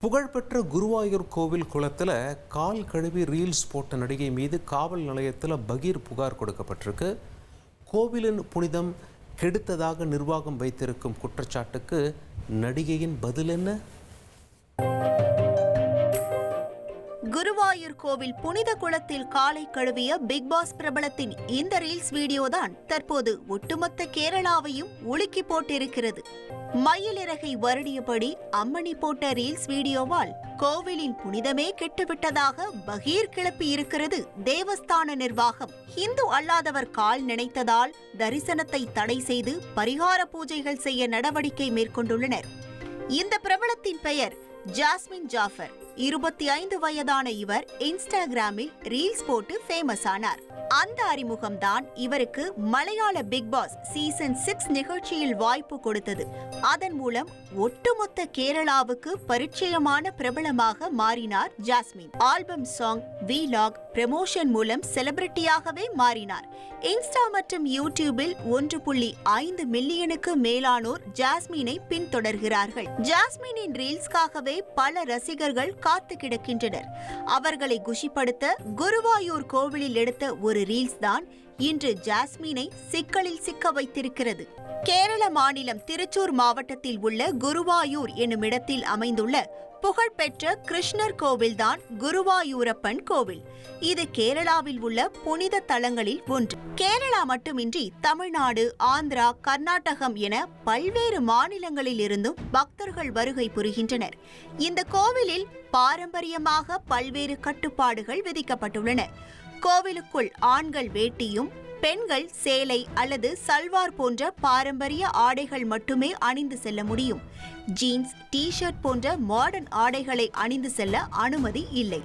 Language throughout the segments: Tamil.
புகழ்பெற்ற குருவாயூர் கோவில் குளத்தில் கால் கழுவி ரீல்ஸ் போட்ட நடிகை மீது காவல் நிலையத்தில் பகீர் புகார் கொடுக்கப்பட்டிருக்கு. கோவிலின் புனிதம் கெடுத்ததாக நிர்வாகம் வைத்திருக்கும் குற்றச்சாட்டுக்கு நடிகையின் பதில் என்ன? குருவாயூர் கோவில் புனித குளத்தில் காலை கழுவிய பிக் பாஸ் பிரபலத்தின் இந்த ரீல்ஸ் வீடியோ தான் தற்போது ஒட்டுமொத்த கேரளாவையும் உலுக்கி போட்டிருக்கிறது. மயிலிறகை வருடியபடி அம்மணி போட்ட ரீல்ஸ் வீடியோவால் கோவிலின் புனிதமே கெட்டுவிட்டதாக பகீர் கிளப்பி இருக்கிறது தேவஸ்தான நிர்வாகம். இந்து அல்லாதவர் கால் நினைத்ததால் தரிசனத்தை தடை செய்து பரிகார பூஜைகள் செய்ய நடவடிக்கை மேற்கொண்டுள்ளனர். இந்த பிரபலத்தின் பெயர் ஜாஸ்மின் ஜாஃபர். 25 வயதான இவர் இன்ஸ்டாகிராமில் ரீல்ஸ் போட்டு ஃபேமஸ் ஆனார். அந்த அறிமுகம்தான் இவருக்கு மலையாள பிக் பாஸ் சீசன் 6 நிகழ்ச்சியில் வாய்ப்பு கொடுத்தது. அதன் மூலம் ஒட்டுமொத்த கேரளாவுக்கு பரிச்சயமான பிரபலமாக மாறினார் jasmine. Album song, vlog, promotion மூலம் செலிபிரிட்டியாகவே மாறினார். இன்ஸ்டா மற்றும் யூடியூபில் 1.5 மில்லியனுக்கு மேலானோர் ஜாஸ்மினை பின்தொடர்கிறார்கள். ஜாஸ்மினின் ரீல்ஸ்க்காகவே பல ரசிகர்கள் காத்து கிடக்கின்றனர். அவர்களை குஷிப்படுத்த குருவாயூர் கோவிலில் எடுத்த ஒரு ரீல்ஸ் தான் இன்று ஜாஸ்மினை சிக்கலில் சிக்க வைத்திருக்கிறது. கேரள மாநிலம் திருச்சூர் மாவட்டத்தில் உள்ள குருவாயூர் என்னும் இடத்தில் அமைந்துள்ள புகழ்பெற்ற கிருஷ்ணர் கோவில்தான் குருவாயூரப்பன் கோவில். இது கேரளாவில் உள்ள புனித தலங்களில் ஒன்று. கேரளா மட்டுமின்றி தமிழ்நாடு, ஆந்திரா, கர்நாடகம் என பல்வேறு மாநிலங்களில் இருந்தும் பக்தர்கள் வருகை புரிகின்றனர். இந்த கோவிலில் பாரம்பரியமாக பல்வேறு கட்டுப்பாடுகள் விதிக்கப்பட்டுள்ளன. கோவிலுக்குள் ஆண்கள் வேட்டியும் பெண்கள் சேலை அல்லது சல்வார் போன்ற பாரம்பரிய ஆடைகள் மட்டுமே அணிந்து செல்ல முடியும். ஜீன்ஸ், டி-ஷர்ட் போன்ற மாடர்ன் ஆடைகளை அணிந்து செல்ல அனுமதி இல்லை.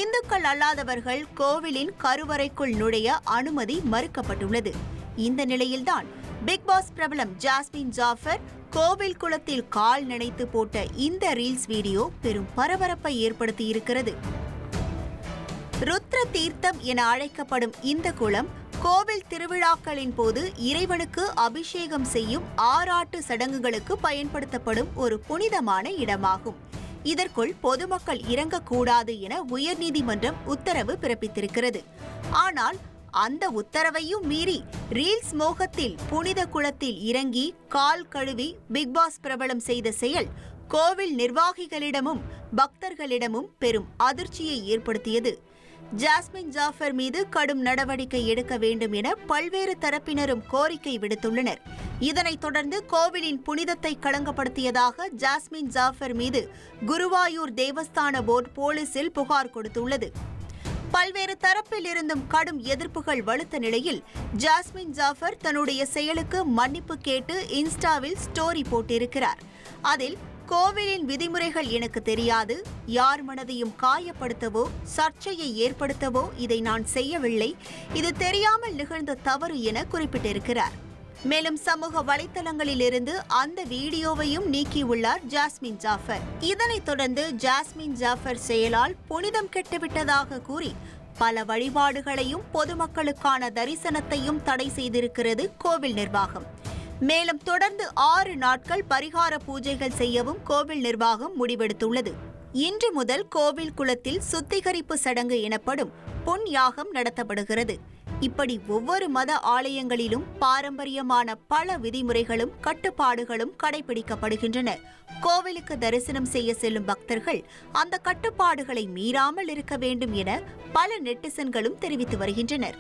இந்துக்கள் அல்லாதவர்கள் கோவிலின் கருவறைக்குள் நுழைய அனுமதி மறுக்கப்பட்டுள்ளது. இந்த நிலையில்தான் பிக் பாஸ் பிரபலம் ஜாஸ்மின் ஜாஃபர் கோவில் குளத்தில் கால் நினைத்து போட்ட இந்த ரீல்ஸ் வீடியோ பெரும் பரபரப்பை ஏற்படுத்தி இருக்கிறது. ருத்ர தீர்த்தம் என அழைக்கப்படும் இந்த குளம் கோவில் திருவிழாக்களின் போது இறைவனுக்கு அபிஷேகம் செய்யும் ஆராட்டு சடங்குகளுக்கு பயன்படுத்தப்படும் ஒரு புனிதமான இடமாகும். இதற்குள் பொதுமக்கள் இறங்கக்கூடாது என உயர்நீதிமன்றம் உத்தரவு பிறப்பித்திருக்கிறது. ஆனால் அந்த உத்தரவையும் மீறி ரீல்ஸ் மோகத்தில் புனித குளத்தில் இறங்கி கால் கழுவி பிக் பாஸ் பிரபலம் செய்த செயல் கோவில் நிர்வாகிகளிடமும் பக்தர்களிடமும் பெரும் அதிர்ச்சியை ஏற்படுத்தியது. ஜாஸ்மின் ஜாஃபர் மீது கடும் நடவடிக்கை எடுக்க வேண்டும் என பல்வேறு தரப்பினரும் கோரிக்கை விடுத்துள்ளனர். இதனைத் தொடர்ந்து கோவிலின் புனிதத்தை களங்கப்படுத்தியதாக ஜாஸ்மின் ஜாஃபர் மீது குருவாயூர் தேவஸ்தான போர்டு போலீசில் புகார் கொடுத்துள்ளது. பல்வேறு தரப்பில் இருந்தும் கடும் எதிர்ப்புகள் வலுத்த நிலையில் ஜாஸ்மின் ஜாஃபர் தன்னுடைய செயலுக்கு மன்னிப்பு கேட்டு இன்ஸ்டாவில் ஸ்டோரி போட்டிருக்கிறார். அதில் கோவிலின் விதிமுறைகள் எனக்கு தெரியாது, யார் மனதையும் காயப்படுத்தவோ சர்ச்சையை ஏற்படுத்தவோ இதை நான் செய்யவில்லை, இது தெரியாமல் நிகழ்ந்த தவறு என குறிப்பிட்டிருக்கிறார். மேலும் சமூக வலைத்தளங்களில் இருந்து அந்த வீடியோவையும் நீக்கியுள்ளார் ஜாஸ்மின் ஜாஃபர். இதனைத் தொடர்ந்து ஜாஸ்மின் ஜாஃபர் செயலால் புனிதம் கெட்டுவிட்டதாக கூறி பல வழிபாடுகளையும் பொதுமக்களுக்கான தரிசனத்தையும் தடை செய்திருக்கிறது கோவில் நிர்வாகம். மேலும் தொடர்ந்து 6 நாட்கள் பரிகார பூஜைகள் செய்யவும் கோவில் நிர்வாகம் முடிவெடுத்துள்ளது. இன்று முதல் கோவில் குளத்தில் சுத்திகரிப்பு சடங்கு எனப்படும் பொன் யாகம் நடத்தப்படுகிறது. இப்படி ஒவ்வொரு மத ஆலயங்களிலும் பாரம்பரியமான பல விதிமுறைகளும் கட்டுப்பாடுகளும் கடைபிடிக்கப்படுகின்றன. கோவிலுக்கு தரிசனம் செய்ய செல்லும் பக்தர்கள் அந்த கட்டுப்பாடுகளை மீறாமல் இருக்க வேண்டும் என பல நெட்டிசன்களும் தெரிவித்து வருகின்றனர்.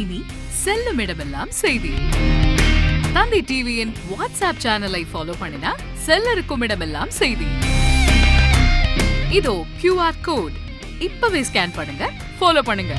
இனி செல்லும் இடமெல்லாம் செய்தி. தந்தி டிவியின் வாட்ஸ்அப் சேனலை ஃபாலோ பண்ணினா செல்ல இருக்கும் இடமெல்லாம் செய்தி. இதோ QR கோட் இப்பவே ஸ்கேன் பண்ணுங்க, ஃபாலோ பண்ணுங்க.